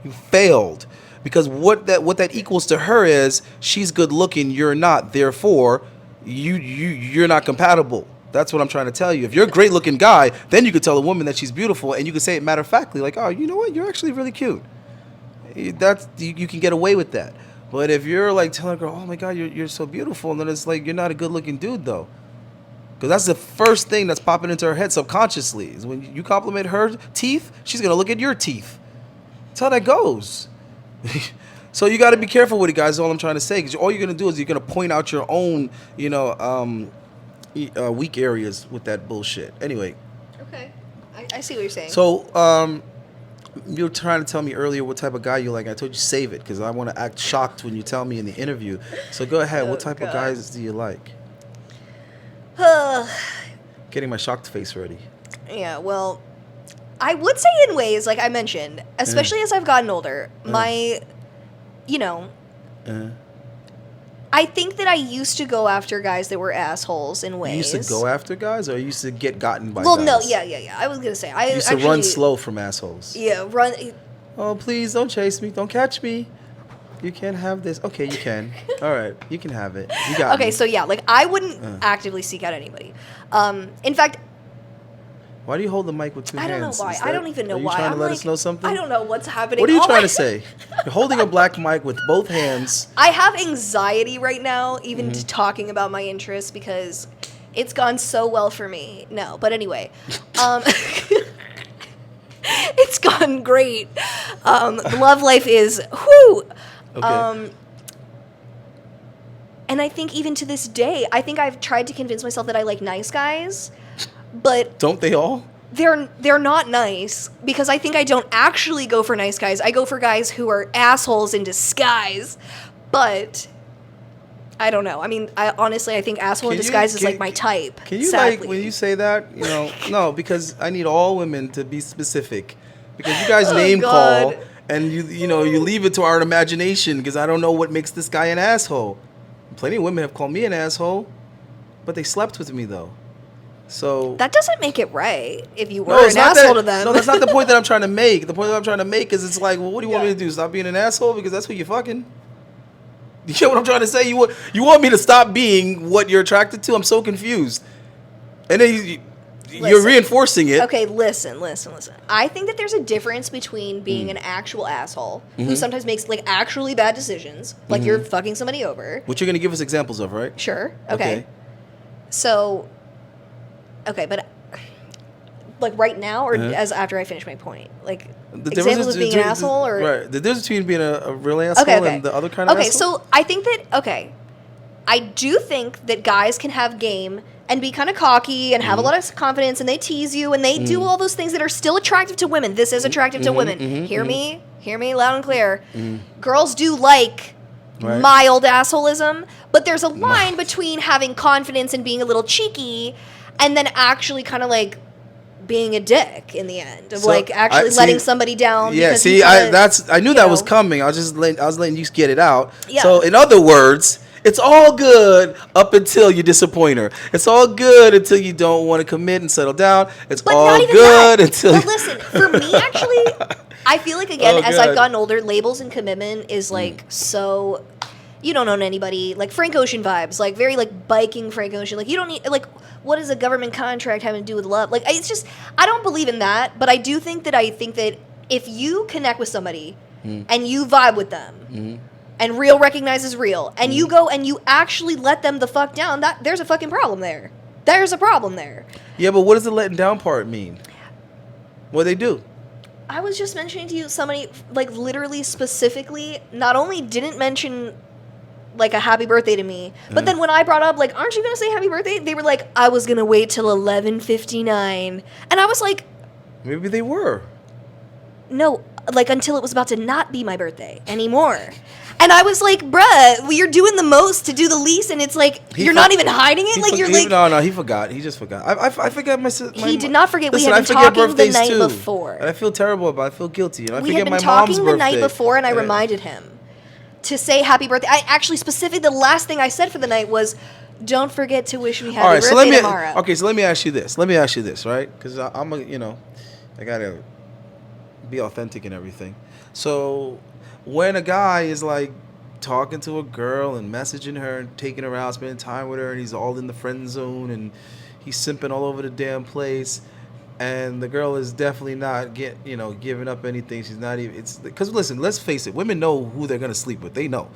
You failed. Because what that equals to her is she's good-looking, you're not. Therefore, you're not compatible. That's what I'm trying to tell you. If you're a great-looking guy, then you could tell a woman that she's beautiful, and you could say it matter-of-factly, like, oh, you know what? You're actually really cute. You can get away with that. But if you're like telling a girl, oh my God, you're so beautiful, and then it's like, you're not a good looking dude though. Because that's the first thing that's popping into her head subconsciously. Is when you compliment her teeth, she's going to look at your teeth. That's how that goes. So you got to be careful with it, guys, is all I'm trying to say. Because all you're going to do is you're going to point out your own, weak areas with that bullshit. Anyway. Okay. I see what you're saying. So, you were trying to tell me earlier what type of guy you like. I told you save it because I want to act shocked when you tell me in the interview. So go ahead. What type of God. guys do you like? Getting my shocked face ready. Yeah, well, I would say in ways, like I mentioned, especially as I've gotten older, I think that I used to go after guys that were assholes in ways. You used to go after guys, or you used to get gotten by Well, guys? no, yeah. I was gonna say I You used to actually, run slow from assholes. Yeah, run. Oh, please don't chase me. Don't catch me. You can't have this. Okay, you can. All right, you can have it. You got me. Okay, so yeah, like I wouldn't actively seek out anybody. In fact, Why do you hold the mic with two I hands? don't know why. Is I don't even know are you why. trying I'm to let like, us know something? I don't know what's happening. What are you All trying my- to say? You're holding a black mic with both hands. I have anxiety right now, even Mm-hmm. talking about my interests, because it's gone so well for me. No, but anyway, it's gone great. The love life is whoo. Okay. And I think even to this day, I think I've tried to convince myself that I like nice guys, but Don't they all? they're not nice, because I think I don't actually go for nice guys. I go for guys who are assholes in disguise. But I don't know. I mean, honestly, I think asshole in Can you- disguise is can- like my type. Can you sadly. when you say that, no, because I need all women to be specific, because you guys Oh, name God. call and you leave it to our imagination, because I don't know what makes this guy an asshole. Plenty of women have called me an asshole, but they slept with me though. So That doesn't make it right if you were no, it's an not asshole that, to them. No, that's not the point that I'm trying to make. The point that I'm trying to make is it's like, well, what do you want me to do? Stop being an asshole because that's who you're fucking. You get what I'm trying to say? You want me to stop being what you're attracted to? I'm so confused. And then you're Listen. reinforcing it. Okay, listen. I think that there's a difference between being an actual asshole who sometimes makes like actually bad decisions, like you're fucking somebody over. Which you're gonna give us examples of, right? Sure. Okay. So, okay, but like right now or as after I finish my point, like The examples of being an asshole or right? The difference between being a real asshole okay. and the other kind of okay, asshole. so I think that I do think that guys can have game and be kind of cocky and have a lot of confidence and they tease you and they do all those things that are still attractive to women. This is attractive to women. Hear me loud and clear. Girls do like Right. mild assholism, but there's a line between having confidence and being a little cheeky and then actually kind of like being a dick in the end of So, like actually letting somebody down. Yeah, because see, you kinda, I knew you that was know. coming. I was letting you get it out. Yeah. So in other words, it's all good up until you disappoint her. It's all good until you don't want to commit and settle down. It's But all not even good that. until. But listen, for me, actually, I feel like again, Oh, as God. I've gotten older, labels and commitment is like so. You don't own anybody, like Frank Ocean vibes, like very like biking Frank Ocean. Like you don't need like what does a government contract having to do with love? Like it's just I don't believe in that, but I think that if you connect with somebody and you vibe with them. And real recognizes real, and you go and you actually let them the fuck down. That there's a fucking problem there. There's a problem there. Yeah, but what does the letting down part mean? What they do? I was just mentioning to you somebody like literally specifically not only didn't mention like a happy birthday to me, but then when I brought up like, aren't you gonna say happy birthday? They were like, I was gonna wait till 11:59, and I was like, Maybe they were. no, like until it was about to not be my birthday anymore. And I was like, bruh, well, you're doing the most to do the least, and it's like you're not even hiding it. Like you're like, no, he forgot. He just forgot. I forgot my. He did not forget. Listen, We I had been forget talking the birthdays night too. before. And I feel terrible about it. I feel guilty. And I We forget had been my mom's talking birthday. the night before, and I Yeah. reminded him to say happy birthday. I actually specifically the last thing I said for the night was, "Don't forget to wish me happy All right, so birthday tomorrow." Okay, so let me ask you this. Right? Because I'm a, I gotta be authentic and everything. So when a guy is like talking to a girl and messaging her and taking her out, spending time with her, and he's all in the friend zone and he's simping all over the damn place, and the girl is definitely not giving up anything. She's not even. It's because listen, let's face it, women know who they're gonna sleep with. They know.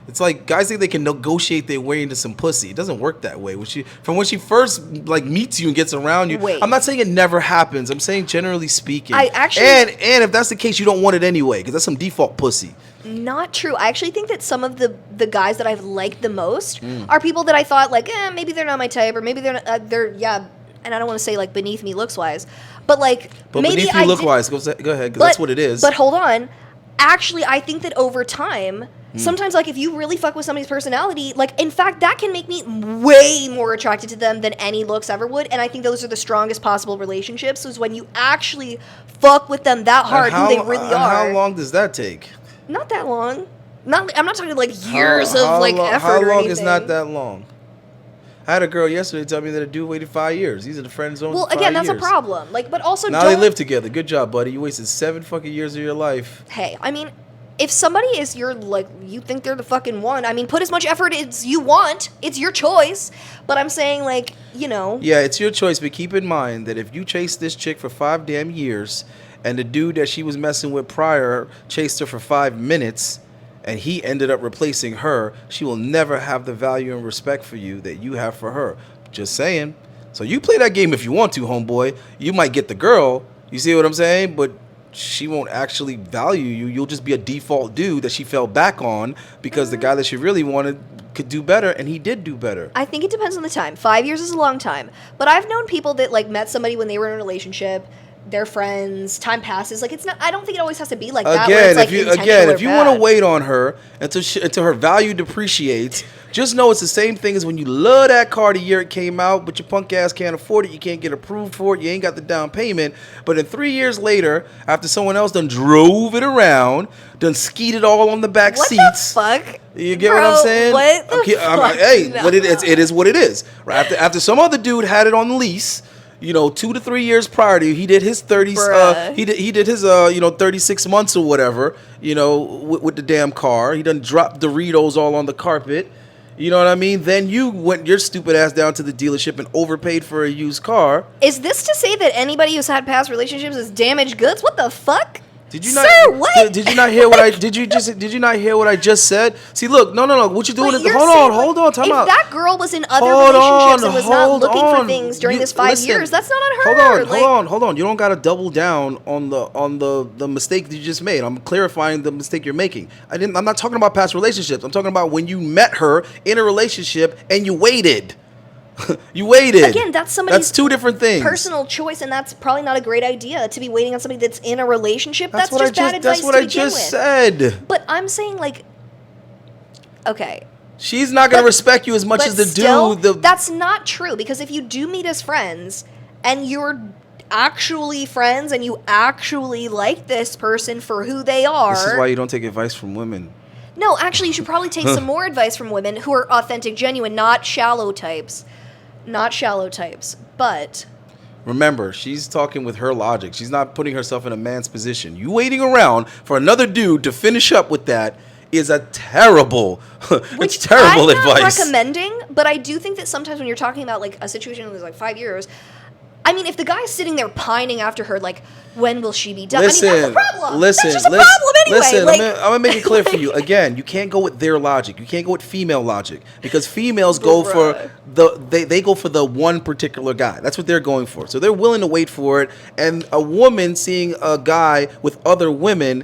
It's like guys think they can negotiate their way into some pussy. It doesn't work that way. When she first like meets you and gets around you, Wait. I'm not saying it never happens. I'm saying generally speaking. I actually- and if that's the case, you don't want it anyway because that's some default pussy. Not true. I actually think that some of the guys that I've liked the most are people that I thought like, maybe they're not my type, or maybe they're not, and I don't want to say like beneath me looks wise, but like But maybe beneath I me look did- wise, go ahead, because that's what it is. But hold on. Actually, I think that over time, sometimes, like, if you really fuck with somebody's personality, like, in fact, that can make me way more attracted to them than any looks ever would. And I think those are the strongest possible relationships, is when you actually fuck with them that hard, who they really are. How long does that take? Not that long. I'm not talking, like, years of, like, effort How or long anything. is not that long? I had a girl yesterday tell me that a dude waited 5 years. He's in the friend zone Well, for 5 again, that's years. a problem. Like, but also Now don't... they live together. Good job, buddy. You wasted 7 fucking years of your life. Hey, I mean... If somebody is your, like, you think they're the fucking one, I mean, put as much effort as you want. It's your choice. But I'm saying, like, Yeah, it's your choice, but keep in mind that if you chase this chick for 5 damn years and the dude that she was messing with prior chased her for 5 minutes and he ended up replacing her, she will never have the value and respect for you that you have for her. Just saying. So you play that game if you want to, homeboy. You might get the girl. You see what I'm saying? But she won't actually value you. You'll just be a default dude that she fell back on because the guy that she really wanted could do better, and he did do better. I think it depends on the time. 5 years is a long time. But I've known people that, like, met somebody when they were in a relationship, they're friends, time passes. Like, it's not, I don't think it always has to be like that. Again, where it's like if you want to wait on her until her value depreciates, just know it's the same thing as when you love that car the year it came out, but your punk ass can't afford it. You can't get approved for it. You ain't got the down payment. But then 3 years later, after someone else done drove it around, done skeeted all on the back what seats. the fuck? You get Bro, what I'm saying? what the fuck? Hey, No. but it is what it is. Right after some other dude had it on lease, 2 to 3 years prior to, he did his 30s. Bruh. He did his 36 months or whatever. With the damn car. He done dropped Doritos all on the carpet. You know what I mean? Then you went your stupid ass down to the dealership and overpaid for a used car. Is this to say that anybody who's had past relationships is damaged goods? What the fuck? Did you not? Sir, what? Did you not hear what I? Did you not hear what I just said? See, look, no. What you're doing Wait, is you're hold saying, on, like, time if out. that girl was in other Hold relationships on, and was not hold looking for on. things during this 5 listen, years, that's not on her. Hold on. You don't gotta double down on the mistake that you just made. I'm clarifying the mistake you're making. I'm not talking about past relationships. I'm talking about when you met her in a relationship and you waited. You waited. Again, that's somebody's That's two different things. personal choice, and that's probably not a great idea to be waiting on somebody that's in a relationship. That's That's what just bad advice That's what to I begin just with. said. But I'm saying, like, okay. She's not gonna But- respect you as much but as the still, dude. That's not true, because if you do meet as friends and you're actually friends and you actually like this person for who they are. This is why you don't take advice from women. No, actually, you should probably take some more advice from women who are authentic, genuine, not shallow types. Not shallow types, but Remember, she's talking with her logic. She's not putting herself in a man's position. You waiting around for another dude to finish up with that is a terrible, it's terrible I'm advice. not recommending, but I do think that sometimes when you're talking about like a situation that was like 5 years, I mean, if the guy's sitting there pining after her, like, when will she be done? Listen, I mean, that's a problem. listen, That's just a problem anyway. Listen, like, I'm gonna make it clear for you. Again, you can't go with their logic. You can't go with female logic because females go for they go for the one particular guy. That's what they're going for. So they're willing to wait for it. And a woman seeing a guy with other women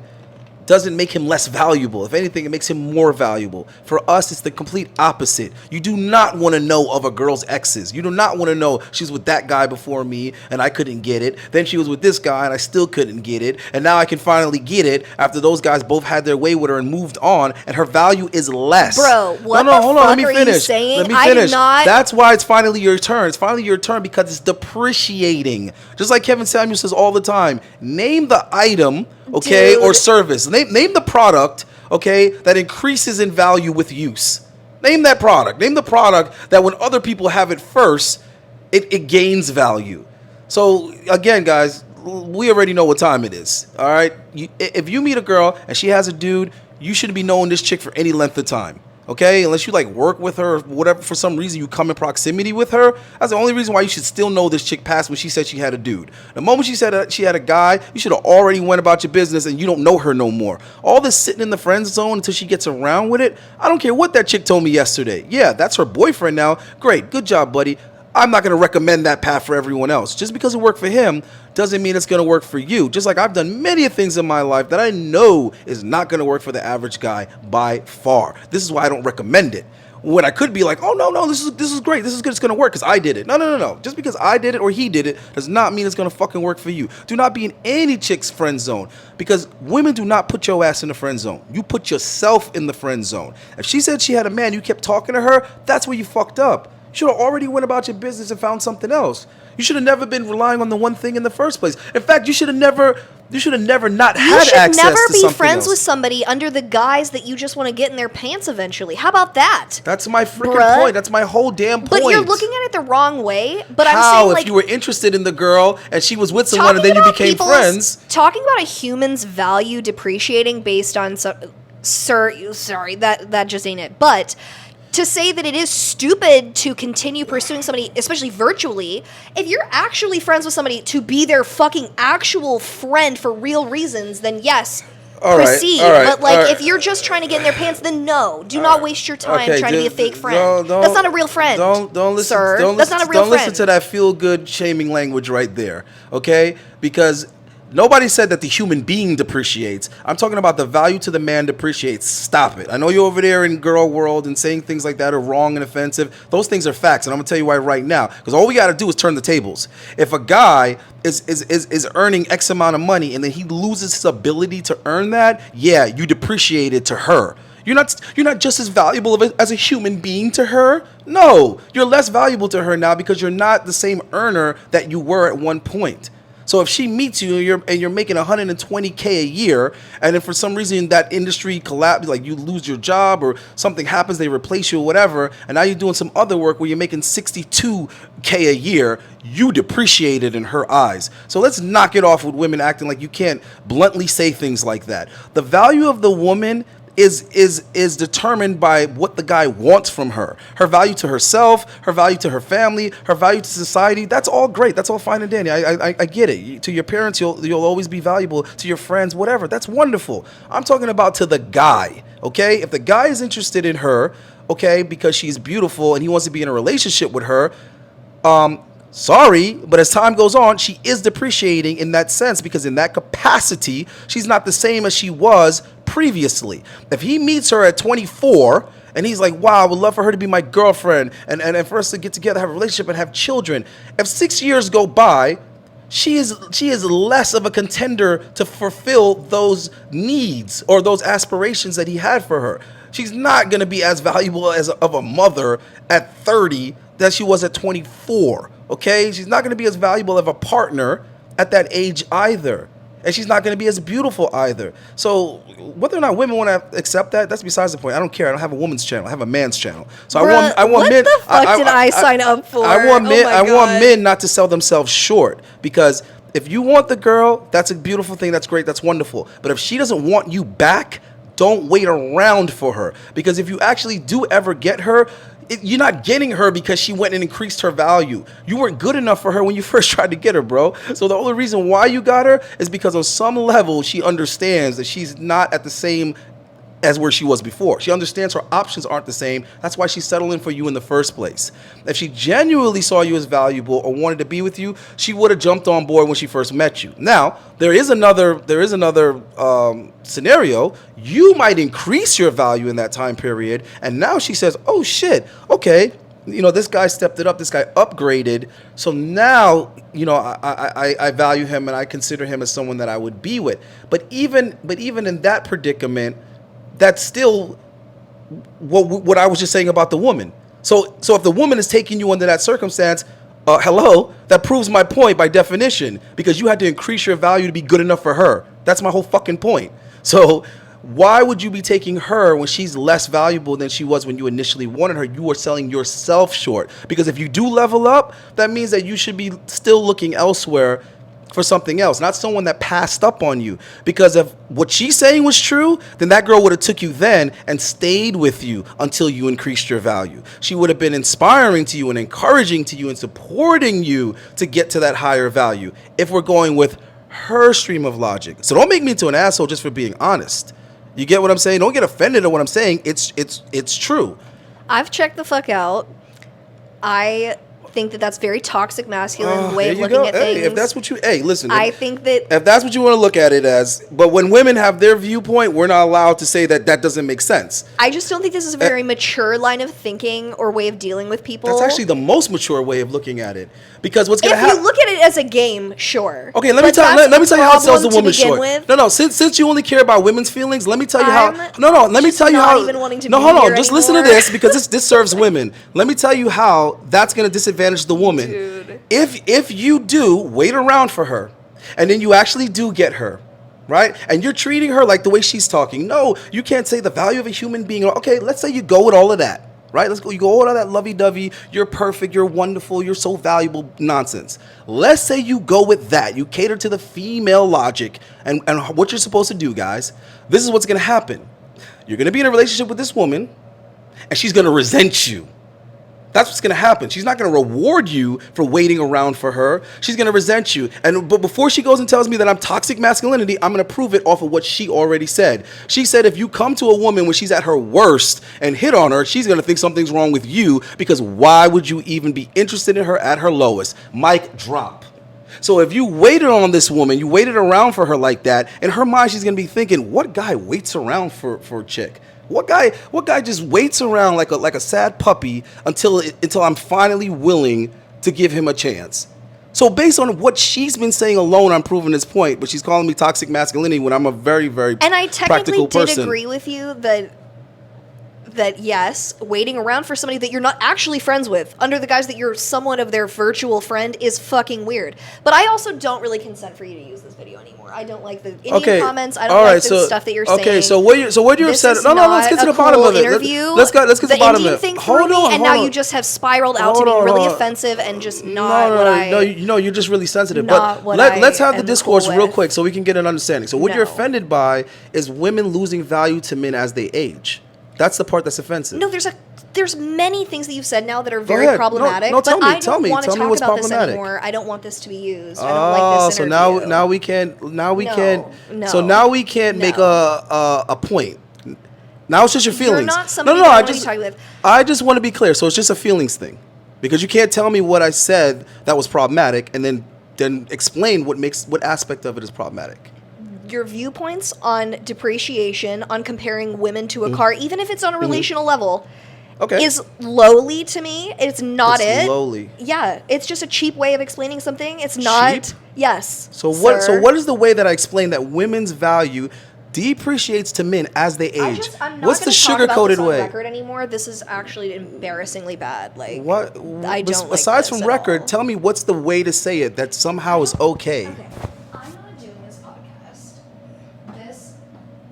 doesn't make him less valuable. If anything, it makes him more valuable. For us, it's the complete opposite. You do not want to know of a girl's exes. You do not want to know she's with that guy before me and I couldn't get it. Then she was with this guy and I still couldn't get it. And now I can finally get it after those guys both had their way with her and moved on and her value is less. Bro, what no, the hold fuck on, let me are you finish. saying? Let me I did finish. not- That's why it's finally your turn. It's finally your turn because it's depreciating. Just like Kevin Samuels says all the time. Name the item, okay, Dude. or service. Name the product, okay, that increases in value with use. Name that product. Name the product that when other people have it first, it gains value. So again, guys, we already know what time it is. All right. If you meet a girl and she has a dude, you shouldn't be knowing this chick for any length of time. Okay, unless you like work with her or whatever, for some reason you come in proximity with her. That's the only reason why you should still know this chick past when she said she had a dude. The moment she said she had a guy, you should have already went about your business and you don't know her no more. All this sitting in the friend zone until she gets around with it. I don't care what that chick told me yesterday. Yeah, that's her boyfriend now. Great, good job, buddy. I'm not going to recommend that path for everyone else. Just because it worked for him doesn't mean it's going to work for you. Just like I've done many things in my life that I know is not going to work for the average guy by far. This is why I don't recommend it. When I could be like, oh, no, this is great. This is good. It's going to work because I did it. No. Just because I did it or he did it does not mean it's going to fucking work for you. Do not be in any chick's friend zone because women do not put your ass in the friend zone. You put yourself in the friend zone. If she said she had a man, you kept talking to her, that's where you fucked up. You should have already went about your business and found something else. You should have never been relying on the one thing in the first place. In fact, you should have never not had access to You should never be something friends else. with somebody under the guise that you just want to get in their pants eventually. How about that? That's my freaking Bruh. point. That's my whole damn point. But you're looking at it the wrong way. But How, I'm saying, if like, you were interested in the girl and she was with someone and then you became friends? Talking about a human's value depreciating based on sorry, that just ain't it. But to say that it is stupid to continue pursuing somebody, especially virtually, if you're actually friends with somebody to be their fucking actual friend for real reasons, then yes, proceed. But like, if you're just trying to get in their pants, then no. Do not waste your time trying to be a fake friend. That's not a real friend. Don't listen. Sir. Don't That's listen, not a real don't friend. listen to that feel good shaming language right there. Okay, because Nobody said that the human being depreciates. I'm talking about the value to the man depreciates. Stop it. I know you're over there in girl world and saying things like that are wrong and offensive. Those things are facts, and I'm gonna tell you why right now. Because all we got to do is turn the tables. If a guy is earning X amount of money and then he loses his ability to earn that, yeah, you depreciated to her. You're not just as valuable as a human being to her. No, you're less valuable to her now because you're not the same earner that you were at one point. So if she meets you and you're making $120K a year, and if for some reason that industry collapses, like you lose your job or something happens, they replace you or whatever, and now you're doing some other work where you're making $62K a year, you depreciated in her eyes. So let's knock it off with women acting like you can't bluntly say things like that. The value of the woman is determined by what the guy wants from her. Her value to herself, her value to her family, her value to society. That's all great. That's all fine and dandy. I get it. To your parents, you'll always be valuable. To your friends, whatever. That's wonderful. I'm talking about to the guy, okay? If the guy is interested in her, okay, because she's beautiful and he wants to be in a relationship with her, sorry, but as time goes on, she is depreciating in that sense because in that capacity, she's not the same as she was previously. If he meets her at 24 and he's like, wow, I would love for her to be my girlfriend and for us to get together, have a relationship and have children. If 6 years go by, she is less of a contender to fulfill those needs or those aspirations that he had for her. She's not going to be as valuable of a mother at 30 that she was at 24. Okay, she's not going to be as valuable of a partner at that age either. And she's not going to be as beautiful either. So whether or not women want to accept that, that's besides the point. I don't care. I don't have a woman's channel. I have a man's channel. So Bruh, I want what men. the fuck did I sign up for? I want men. Oh my I want God. men not to sell themselves short, because if you want the girl, that's a beautiful thing. That's great. That's wonderful. But if she doesn't want you back, don't wait around for her. Because if you actually do ever get her, you're not getting her because she went and increased her value. You weren't good enough for her when you first tried to get her, bro. So the only reason why you got her is because on some level she understands that she's not at the same as where she was before. She understands her options aren't the same. That's why she's settling for you in the first place. If she genuinely saw you as valuable or wanted to be with you, she would have jumped on board when she first met you. Now, there is another scenario. You might increase your value in that time period, and now she says, oh shit, okay, you know, this guy stepped it up, this guy upgraded, so now, you know, I value him and I consider him as someone that I would be with. But even in that predicament, that's still what I was just saying about the woman. So if the woman is taking you under that circumstance, hello, that proves my point by definition, because you had to increase your value to be good enough for her. That's my whole fucking point. So why would you be taking her when she's less valuable than she was when you initially wanted her? You are selling yourself short. Because if you do level up, that means that you should be still looking elsewhere for something else, not someone that passed up on you. Because if what she's saying was true, then that girl would have took you then and stayed with you until you increased your value. She would have been inspiring to you and encouraging to you and supporting you to get to that higher value, if we're going with her stream of logic. So don't make me into an asshole just for being honest. You get what I'm saying? Don't get offended at what I'm saying. It's true. I've checked the fuck out. I think that that's very toxic masculine way of looking at things. If that's what you, listen. I think that if that's what you want to look at it as, but when women have their viewpoint, we're not allowed to say that doesn't make sense. I just don't think this is a very mature line of thinking or way of dealing with people. That's actually the most mature way of looking at it, because what's gonna happen? If you look at it as a game, sure. Okay, let me tell you how it sells the woman short. No, since you only care about women's feelings, let me tell you how. Let me tell you how. Even wanting to hold on, just anymore. listen to this, because this serves women. Let me tell you how that's gonna disadvantage the woman. Dude. If you do wait around for her, and then you actually do get her, right? And you're treating her like the way she's talking. No, you can't say the value of a human being. Okay, let's say you go with all of that, right? You go with all that lovey-dovey, you're perfect, you're wonderful, you're so valuable nonsense. Let's say you go with that. You cater to the female logic. And what you're supposed to do, guys, this is what's going to happen. You're going to be in a relationship with this woman, and she's going to resent you. That's what's going to happen. She's not going to reward you for waiting around for her. She's going to resent you. But before she goes and tells me that I'm toxic masculinity, I'm going to prove it off of what she already said. She said if you come to a woman when she's at her worst and hit on her, she's going to think something's wrong with you, because why would you even be interested in her at her lowest? Mic drop. So if you waited on this woman, you waited around for her like that, in her mind she's gonna be thinking, what guy waits around for a chick? What guy just waits around like a sad puppy until I'm finally willing to give him a chance? So based on what she's been saying alone, I'm proving this point. But she's calling me toxic masculinity when I'm a very, very And I technically practical did person. agree with you that yes, waiting around for somebody that you're not actually friends with under the guise that you're somewhat of their virtual friend is fucking weird. But I also don't really consent for you to use this video anymore. I don't like the Indian comments. I don't like the stuff that you're saying. Okay, so what you're This upset? is No, not let's get to a the bottom cool of it. interview. Let's get to the bottom of Indian it. thing threw me, and now you just have spiraled out to being really offensive and just not what I. No, you're just really sensitive. Not But what let's I have the am discourse cool real with. quick so we can get an understanding. So what you're No. offended by is women losing value to men as they age. That's the part that's offensive. No, there's many things that you've said now that are very ahead. No, problematic. no, tell but me, I tell don't me, want to tell me talk what's about this problematic. anymore. I don't want this to be used. I don't like this so interview. now we can't No. so now we can't make a point. Now it's just your feelings. You're not somebody no, that I I wanna be just talking with. I just want to be clear. So it's just a feelings thing, because you can't tell me what I said that was problematic and then explain what aspect of it is problematic. Your viewpoints on depreciation, on comparing women to a car, even if it's on a relational level, Okay. is lowly to me. It's not It's it. lowly. Yeah, it's just a cheap way of explaining something. It's not. Cheap? Yes. So what? sir. So what is the way that I explain that women's value depreciates to men as they age? I'm not What's the gonna talk sugar about coated this on way? record anymore. This is actually embarrassingly bad. Like What? I don't like Besides this from at record, all. tell me what's the way to say it that somehow is okay. Okay, I'm not doing this podcast. This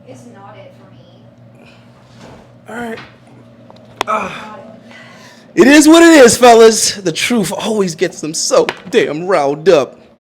is not it for me. All right. It is what it is, fellas. The truth always gets them so damn riled up.